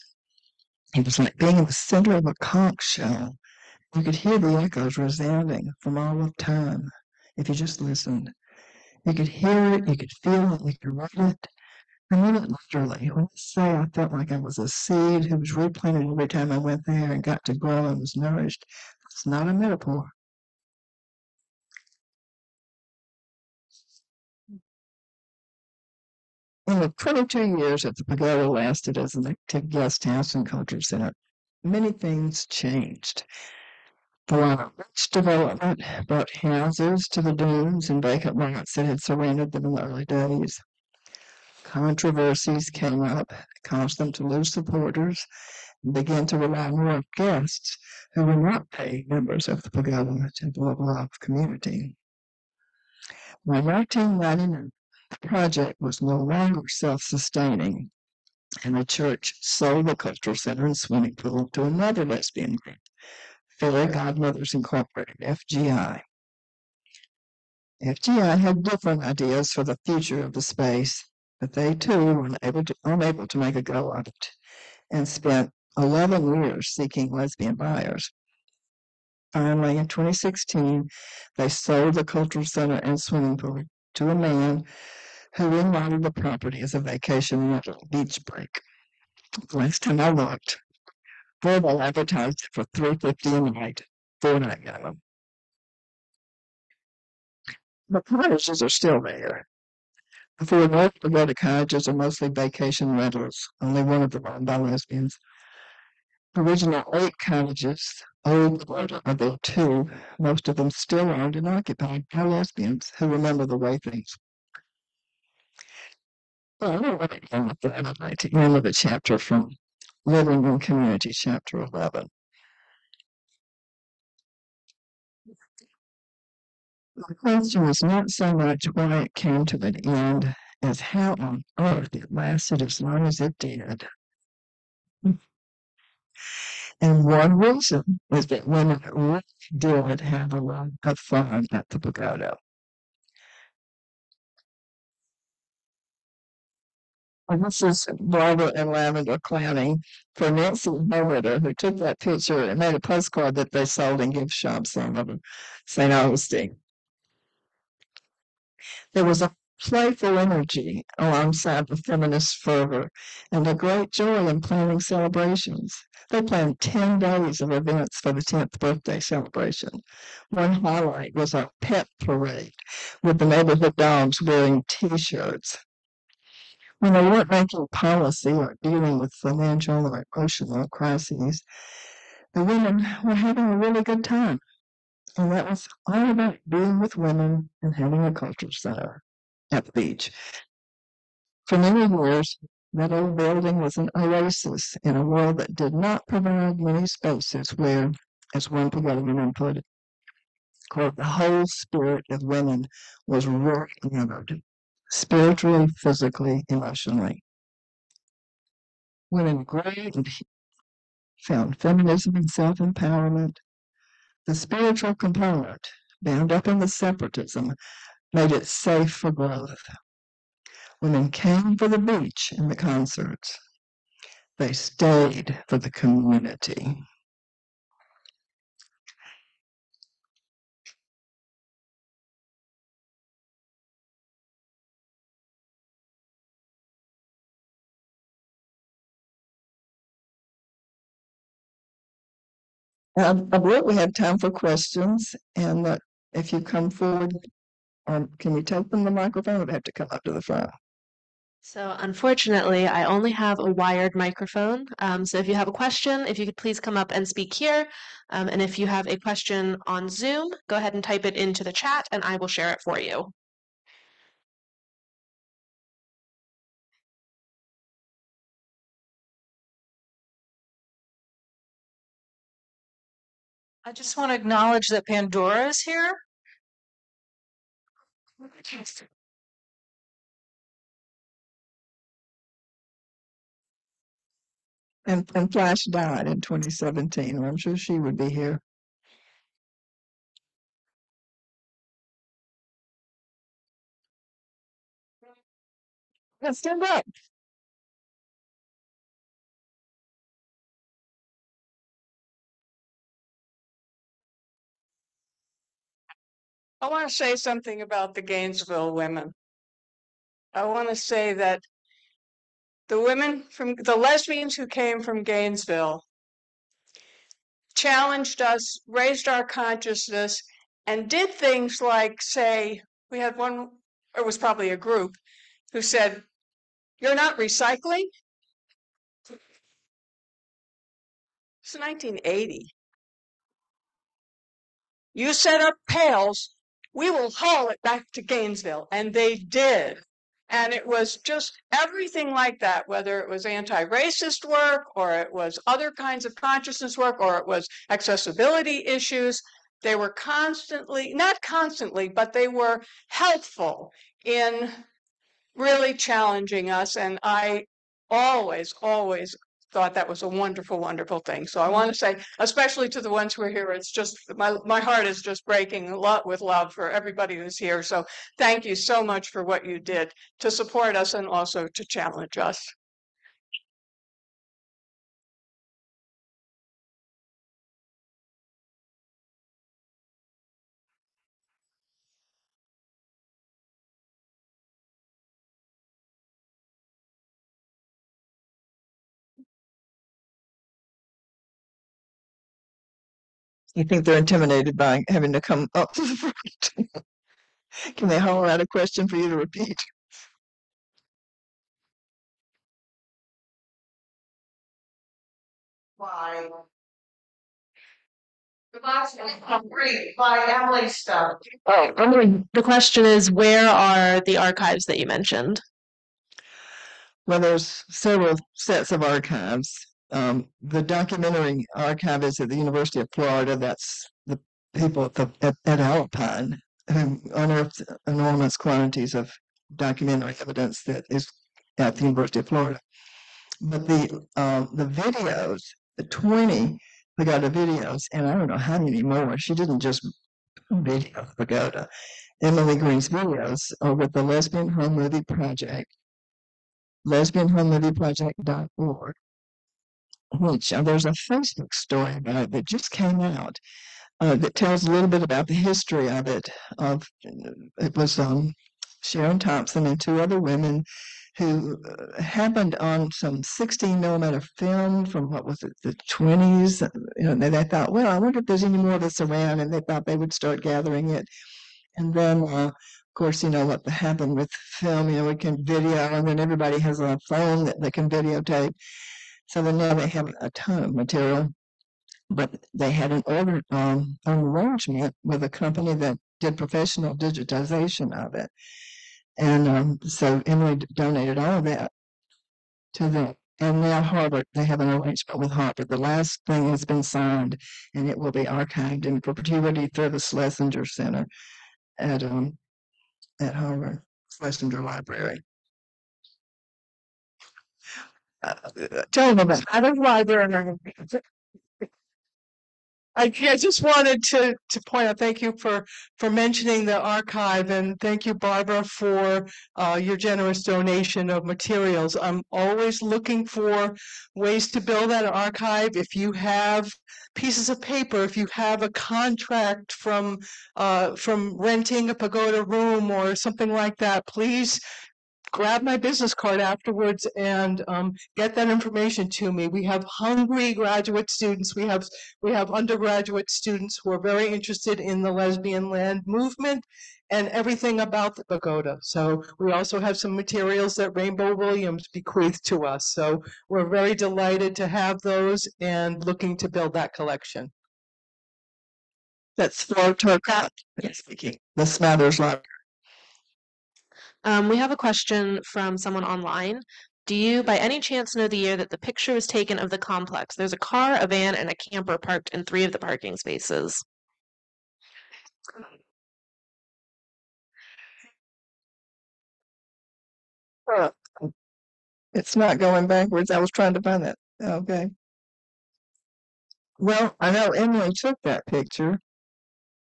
It was like being in the center of a conch shell. You could hear the echoes resounding from all of time if you just listened. You could hear it, you could feel it, you could read it. I mean it literally. When I say I felt like I was a seed who was replanted every time I went there and got to grow and was nourished, it's not a metaphor. In the 22 years that the Pagoda lasted as an active guest house and culture center, many things changed. The line of rich development brought houses to the dunes and vacant lots that had surrounded them in the early days. Controversies came up that caused them to lose supporters and began to rely more on guests who were not paid members of the Pagoda Temple of Love community. By 1999, the project was no longer self-sustaining, and the church sold the cultural center and swimming pool to another lesbian group, Fairy Godmothers Incorporated, FGI. FGI had different ideas for the future of the space, but they too were unable to make a go of it and spent 11 years seeking lesbian buyers. Finally, in 2016, they sold the cultural center and swimming pool to a man who remodeled the property as a vacation rental beach break. Last time I looked, Verbal advertised it for $3.50 a night, 4 night minimum. The cottages are still there. The 4 North Pagoda cottages are mostly vacation rentals, only one of them owned by lesbians. The original 8 cottages, old Pagoda, are there too, most of them still owned and occupied by lesbians who remember the way things. Well, I don't want to end with that. I'd like to end with a chapter from Living in Community, Chapter 11. The question is not so much why it came to an end as how on earth it lasted as long as it did. And one reason is that women really did have a lot of fun at the Pagoda. And this is Barbara and Lavender clowning for Nancy Bowritter, who took that picture and made a postcard that they sold in gift shops all over St. Augustine. There was a playful energy alongside the feminist fervor and a great joy in planning celebrations. They planned 10 days of events for the 10th birthday celebration. One highlight was a pet parade with the neighborhood dogs wearing T-shirts. When they weren't making policy or dealing with financial or emotional crises, the women were having a really good time. And that was all about being with women and having a culture center at the beach. For many years, that old building was an oasis in a world that did not provide many spaces where, as one woman put it, quote, the whole spirit of women was re-entered, spiritually, physically, emotionally. Women grew and found feminism and self-empowerment. The spiritual component, bound up in the separatism, made it safe for growth. Women came for the beach and the concerts. They stayed for the community. I believe we have time for questions, and if you come forward, can you take them the microphone, or do I have to come up to the front? So unfortunately, I only have a wired microphone. So if you have a question, if you could please come up and speak here. And if you have a question on Zoom, go ahead and type it into the chat and I will share it for you. I just want to acknowledge that Pandora is here. And Flash died in 2017, or I'm sure she would be here. Let's stand up. I want to say something about the Gainesville women. I want to say that the lesbians who came from Gainesville challenged us, raised our consciousness, and did things like say, we had one, it was probably a group, who said, "You're not recycling?" It's 1980. "You set up pails, we will haul it back to Gainesville." And they did. And it was just everything like that, whether it was anti-racist work or it was other kinds of consciousness work or it was accessibility issues. They were constantly, not constantly, but they were helpful in really challenging us. And I always thought that was a wonderful, wonderful thing. So I want to say, especially to the ones who are here, it's just my heart is just breaking a lot with love for everybody who's here. So thank you so much for what you did to support us and also to challenge us. You think they're intimidated by having to come up to the front? Can they holler out a question for you to repeat? By Emily stuff. Oh, The question is, where are the archives that you mentioned? well, there's several sets of archives. The documentary archive is at the University of Florida. That's the people at Alpine who unearthed enormous quantities of documentary evidence that is at the University of Florida. But the videos, the 20 Pagoda videos, and I don't know how many more. She didn't just video Pagoda. Emily Green's videos are with the Lesbian Home Movie Project, lesbianhomemovieproject.org, which there's a Facebook story about it that just came out that tells a little bit about the history of it. It was Sharon Thompson and two other women who happened on some 16 millimeter film from what was it, the 20s. And they thought, well, I wonder if there's any more of this around, and they thought they would start gathering it. And then, of course, you know what happened with film. We can video, and then everybody has a phone that they can videotape. So then now they have a ton of material. But they had an arrangement with a company that did professional digitization of it. And so Emily donated all of that to them. And now Harvard, they have an arrangement with Harvard. The last thing has been signed, and it will be archived in perpetuity through the Schlesinger Center at Harvard, Schlesinger Library. Tell them about Other library. I just wanted to point out, thank you for mentioning the archive, and thank you, Barbara, for your generous donation of materials. I'm always looking for ways to build that archive. If you have pieces of paper, if you have a contract from renting a Pagoda room or something like that, please grab my business card afterwards and get that information to me. We have hungry graduate students. We have undergraduate students who are very interested in the lesbian land movement and everything about the Pagoda. So we also have some materials that Rainbow Williams bequeathed to us. So we're very delighted to have those and looking to build that collection. that's Flor Turcott speaking. The Smathers Library. We have a question from someone online. Do you by any chance know the year that the picture was taken of the complex? There's a car, a van, and a camper parked in 3 of the parking spaces. Uh, It's not going backwards. I was trying to find that. Okay. Well, I know Emily took that picture.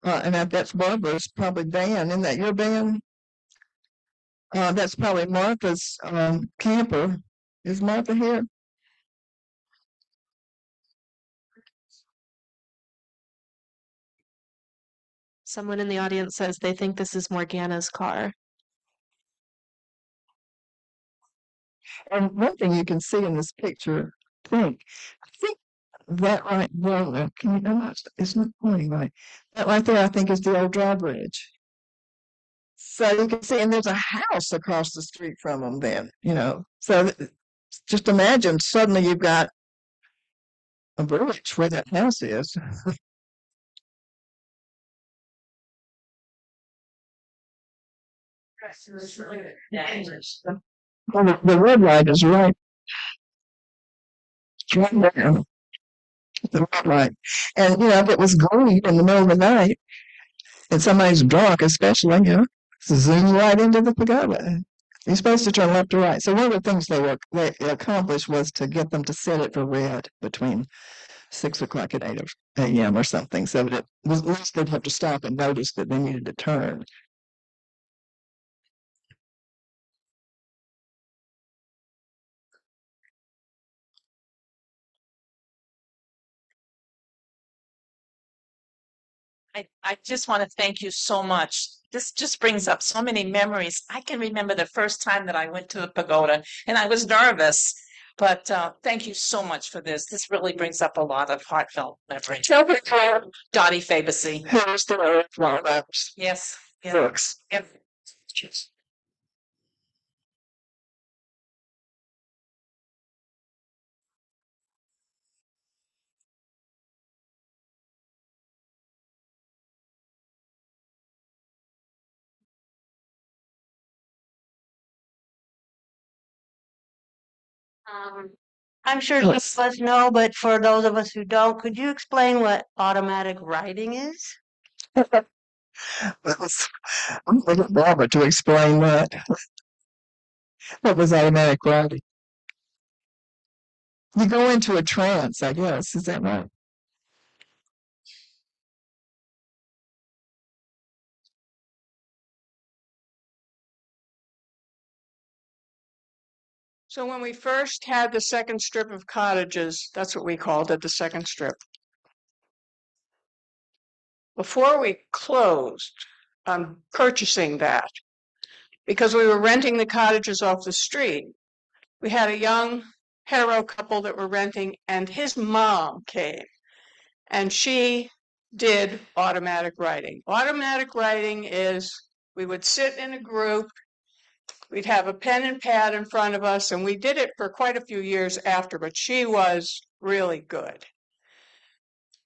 And that's Barbara's probably van. Isn't that your van? That's probably Martha's camper. Is Martha here? Someone in the audience says they think this is Morgana's car. And one thing you can see in this picture, I think that right there, it's not pointing right. That right there, I think, is the old drawbridge. So you can see, and there's a house across the street from them then, So just imagine suddenly you've got a bridge where that house is. Well, the red light is right there. The red light. And, if it was green in the middle of the night and somebody's drunk, especially, zoom right into the pagoda. You're supposed to turn left or right. So one of the things they accomplished was to get them to set it for red between 6 o'clock and 8 a.m. or something, so that at least they'd have to stop and notice that they needed to turn. I just want to thank you so much. This just brings up so many memories. I can remember the first time that I went to the pagoda and I was nervous, but thank you so much for this. This really brings up a lot of heartfelt memories. Dottie Fabacy. Here's the flowers. Yes. Yes. Books. Yep. I'm sure Yes. some of us know, but for those of us who don't, could you explain what automatic writing is? I'm going to Barbara to explain that. What was automatic writing? You go into a trance, I guess. Is that right? So when we first had the second strip of cottages, that's what we called it, the second strip. Before we closed on purchasing that, because we were renting the cottages off the street, we had a young hetero couple that were renting, and his mom came, and she did automatic writing. Automatic writing is we would sit in a group, we'd have a pen and pad in front of us, and we did it for quite a few years after, but she was really good.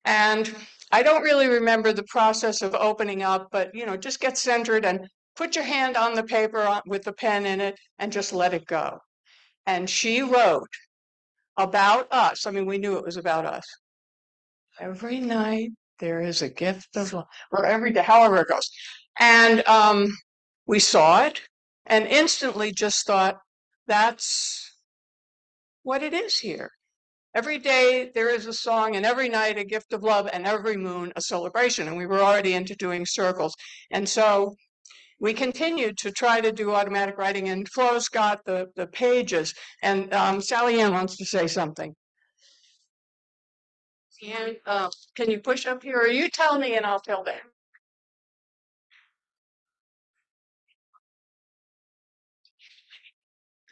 And I don't really remember the process of opening up, but just get centered and put your hand on the paper with the pen in it and just let it go. And she wrote about us. I mean, we knew it was about us. Every night there is a gift of love, or every day, however it goes. And we saw it and instantly just thought, that's what it is here. Every day there is a song, and every night a gift of love, and every moon a celebration. And we were already into doing circles. And so we continued to try to do automatic writing, and Flo's got the pages. And Sally Ann wants to say something. And can you push up here, or you tell me and I'll tell them?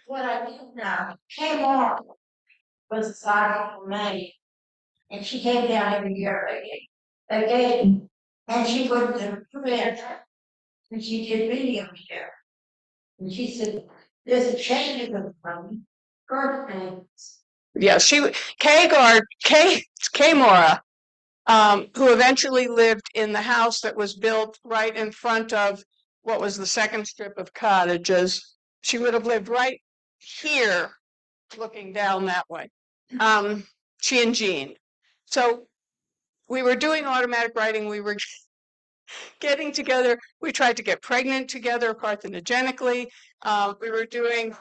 What I did now came on was a sign for May, and she came down every year again, and she put the print, and she did video here. And she said, there's a change in the birthdays. Yeah, Kay Mora, who eventually lived in the house that was built right in front of what was the second strip of cottages. She would have lived right here looking down that way. She and Jean. So we were doing automatic writing. We were getting together. We tried to get pregnant together parthenogenically. We were doing,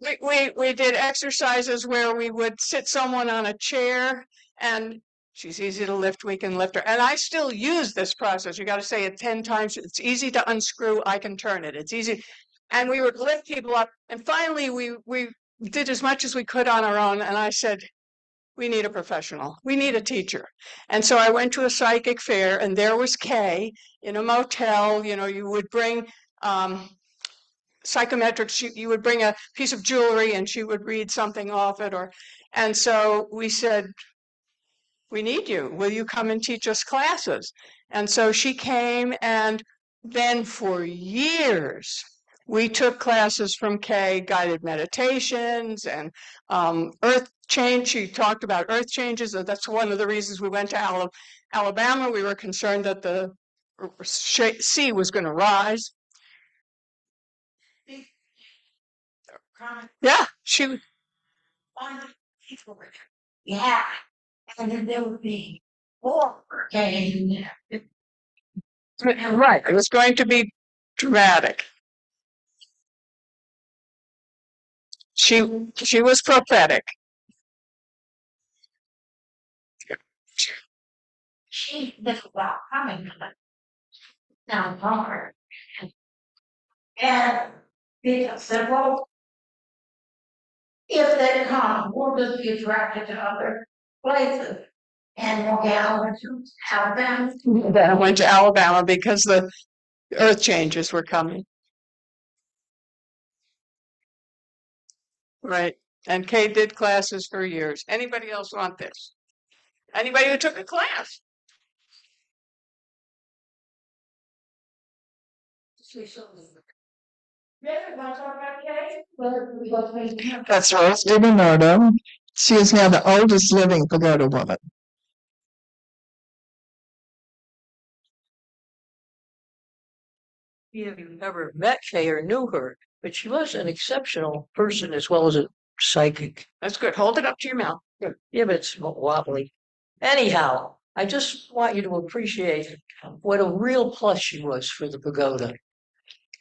we did exercises where we would sit someone on a chair, and she's easy to lift. We can lift her. And I still use this process. You got to say it 10 times. It's easy to unscrew. I can turn it. It's easy. And we would lift people up. And finally, we did as much as we could on our own. And I said, we need a professional. We need a teacher. And so I went to a psychic fair, and there was Kay in a motel. You know, you would bring psychometrics, you would bring a piece of jewelry and she would read something off it. And so we said, we need you. Will you come and teach us classes? And so she came, and then for years, we took classes from Kay, guided meditations and earth change. She talked about earth changes. That's one of the reasons we went to Alabama. We were concerned that the sea was going to rise. Yeah, she. Yeah, and then there would be more game. Right, it was going to be dramatic. She was prophetic. She knew about coming down hard. And because said, well, if they come, we'll just be attracted to other places. And we'll get over to Alabama. Then I went to Alabama because the earth changes were coming. Right. And Kay did classes for years. Anybody else want this? Anybody who took a class? That's Rose DiBernardo. She is now the oldest living pagoda woman. If you never met Kay or knew her, but she was an exceptional person as well as a psychic. That's good. Hold it up to your mouth. Yeah, but it's wobbly. Anyhow, I just want you to appreciate what a real plus she was for the pagoda.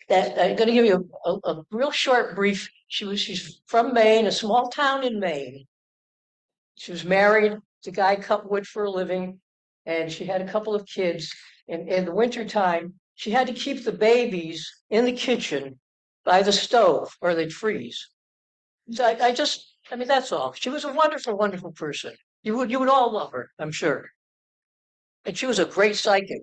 That I'm going to give you a real short brief. She's from Maine, a small town in Maine. She was married to a guy cut wood for a living, and she had a couple of kids. And in the wintertime, she had to keep the babies in the kitchen by the stove or they'd freeze. So I mean, that's all. She was a wonderful, wonderful person. You would all love her, I'm sure. And she was a great psychic.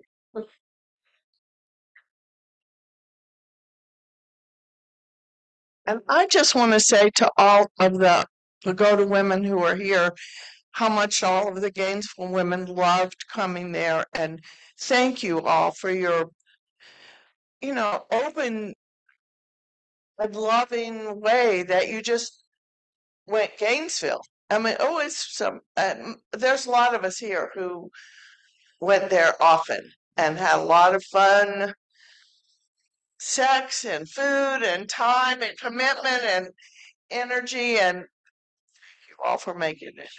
And I just want to say to all of the pagoda women who are here, how much all of the Gainesville women loved coming there. And thank you all for your, open and loving way that you just went Gainesville. I mean, always there's a lot of us here who went there often and had a lot of fun, sex and food and time and commitment and energy, and thank you all for making it.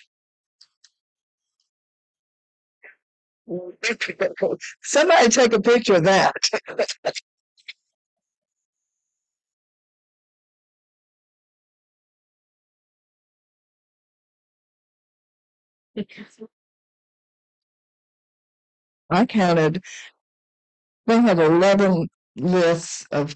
Somebody take a picture of that. I counted, they had 11 lists of,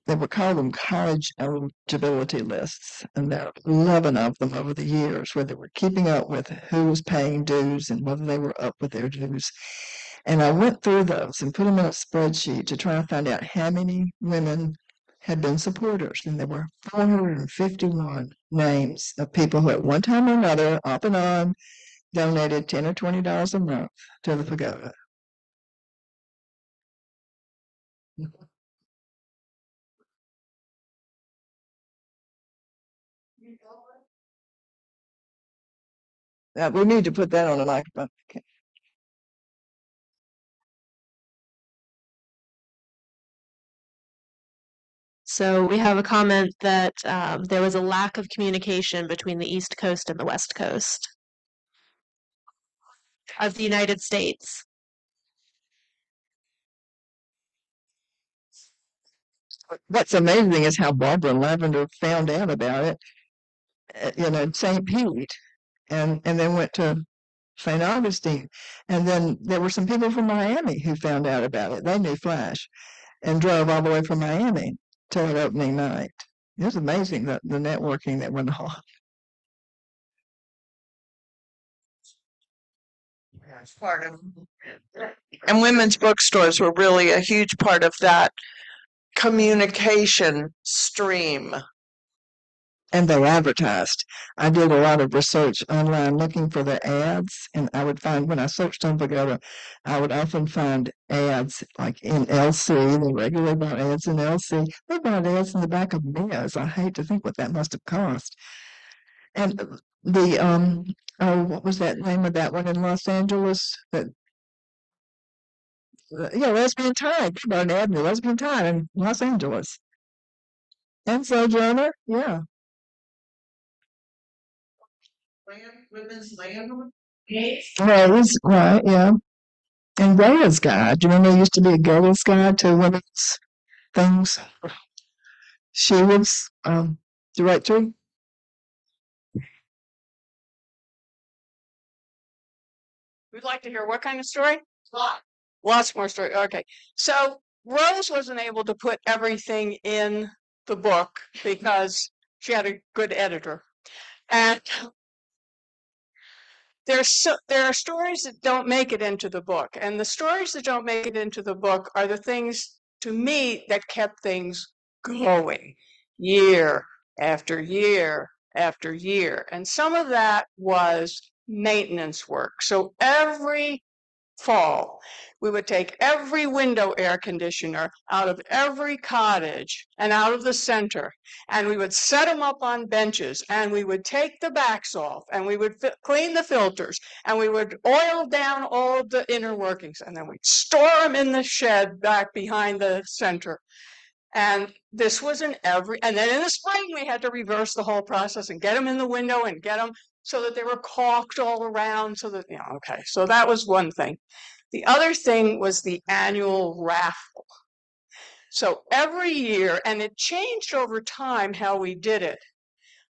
they would call them college eligibility lists, and there are 11 of them over the years where they were keeping up with who was paying dues and whether they were up with their dues. And I went through those and put them in a spreadsheet to try and find out how many women had been supporters. And there were 451 names of people who at one time or another, off and on, donated $10 or $20 a month to the pagoda. We need to put that on a microphone. Okay. So we have a comment that there was a lack of communication between the East Coast and the West Coast of the United States. What's amazing is how Barbara and Lavender found out about it, St. Pete, and then went to St. Augustine. And then there were some people from Miami who found out about it. They knew Flash and drove all the way from Miami to an opening night. It was amazing the networking that went on. Part of, and women's bookstores were really a huge part of that communication stream. And they advertised. I did a lot of research online looking for the ads, and I would find, when I searched on Pagoda, I would often find ads like in LC. They regularly bought ads in LC. They bought ads in the back of Mia's. I hate to think what that must have cost. And the what was that name of that one in Los Angeles? That Lesbian Time. They bought an ad in the Lesbian Time in Los Angeles. And Sojourner, yeah. Women's land. Rose, right, yeah. And Gaia's Guide. Do you remember there used to be a Gaia's Guide to women's things? She was director. We'd like to hear what kind of story? Lots more story. Okay. So Rose wasn't able to put everything in the book because she had a good editor. And there are stories that don't make it into the book. And the stories that don't make it into the book are the things, to me, that kept things going year after year after year. And some of that was maintenance work. So every fall, we would take every window air conditioner out of every cottage and out of the center, and we would set them up on benches, and we would take the backs off, and we would clean the filters, and we would oil down all of the inner workings, and then we'd store them in the shed back behind the center. And this was and then in the spring we had to reverse the whole process and get them in the window and get them so that they were caulked all around, so that, okay, so that was one thing. The other thing was the annual raffle. So every year, and it changed over time how we did it.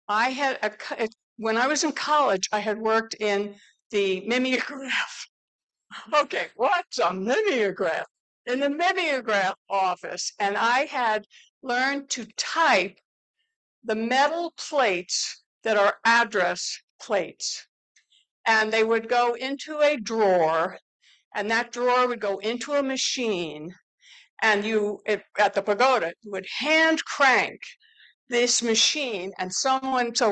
When I was in college, I had worked in the mimeograph. Okay, what's a mimeograph? In the mimeograph office, and I had learned to type the metal plates that are address plates. And they would go into a drawer, and that drawer would go into a machine, and at the Pagoda, you would hand crank this machine, and so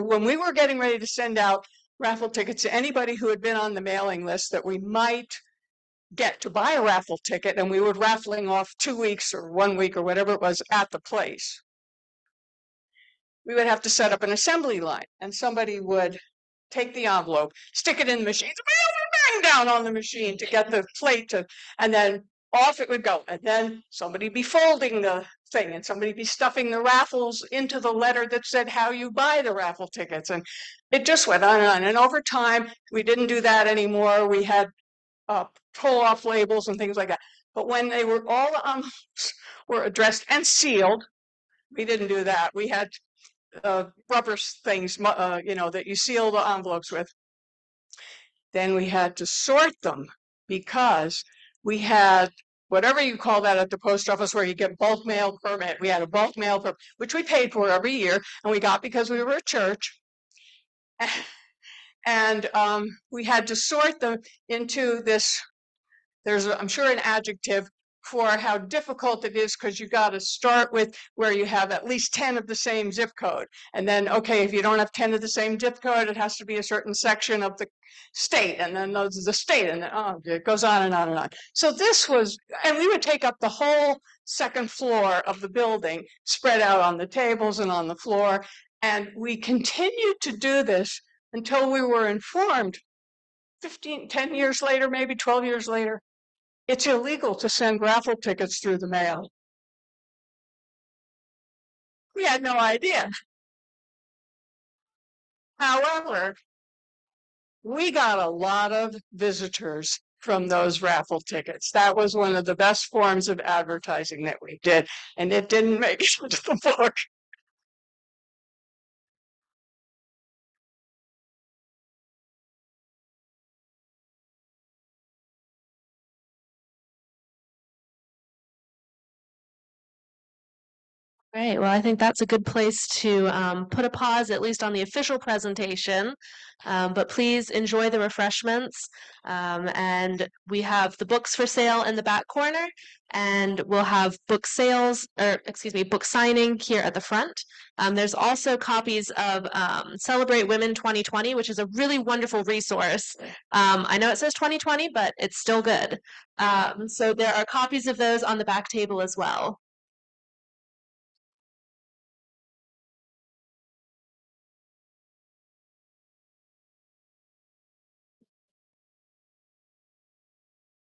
when we were getting ready to send out raffle tickets to anybody who had been on the mailing list that we might get to buy a raffle ticket, and we were raffling off 2 weeks or 1 week or whatever it was at the place, we would have to set up an assembly line, and somebody would take the envelope, stick it in the machine, bang down on the machine to get the plate and then off it would go. And then somebody be folding the thing, and somebody be stuffing the raffles into the letter that said how you buy the raffle tickets. And it just went on and on. And over time, we didn't do that anymore. We had pull off labels and things like that. But when they were all the envelopes were addressed and sealed, we didn't do that. We had rubber things, that you seal the envelopes with. Then we had to sort them because we had whatever you call that at the post office where you get bulk mail permit. We had a bulk mail permit, which we paid for every year, and we got because we were a church. And we had to sort them into this. There's, I'm sure, an adjective for how difficult it is, because you got to start with where you have at least 10 of the same zip code. And then, okay, if you don't have 10 of the same zip code, it has to be a certain section of the state, and then those the state, and then it goes on and on and on. So this was, and we would take up the whole second floor of the building, spread out on the tables and on the floor. And we continued to do this until we were informed 10 years later, maybe 12 years later, it's illegal to send raffle tickets through the mail. We had no idea. However, we got a lot of visitors from those raffle tickets. That was one of the best forms of advertising that we did, and it didn't make it into the book. Great. Well, I think that's a good place to put a pause, at least on the official presentation. But please enjoy the refreshments. And we have the books for sale in the back corner, and we'll have book sales, or excuse me, book signing here at the front. There's also copies of Celebrate Women 2020, which is a really wonderful resource. I know it says 2020, but it's still good. So there are copies of those on the back table as well.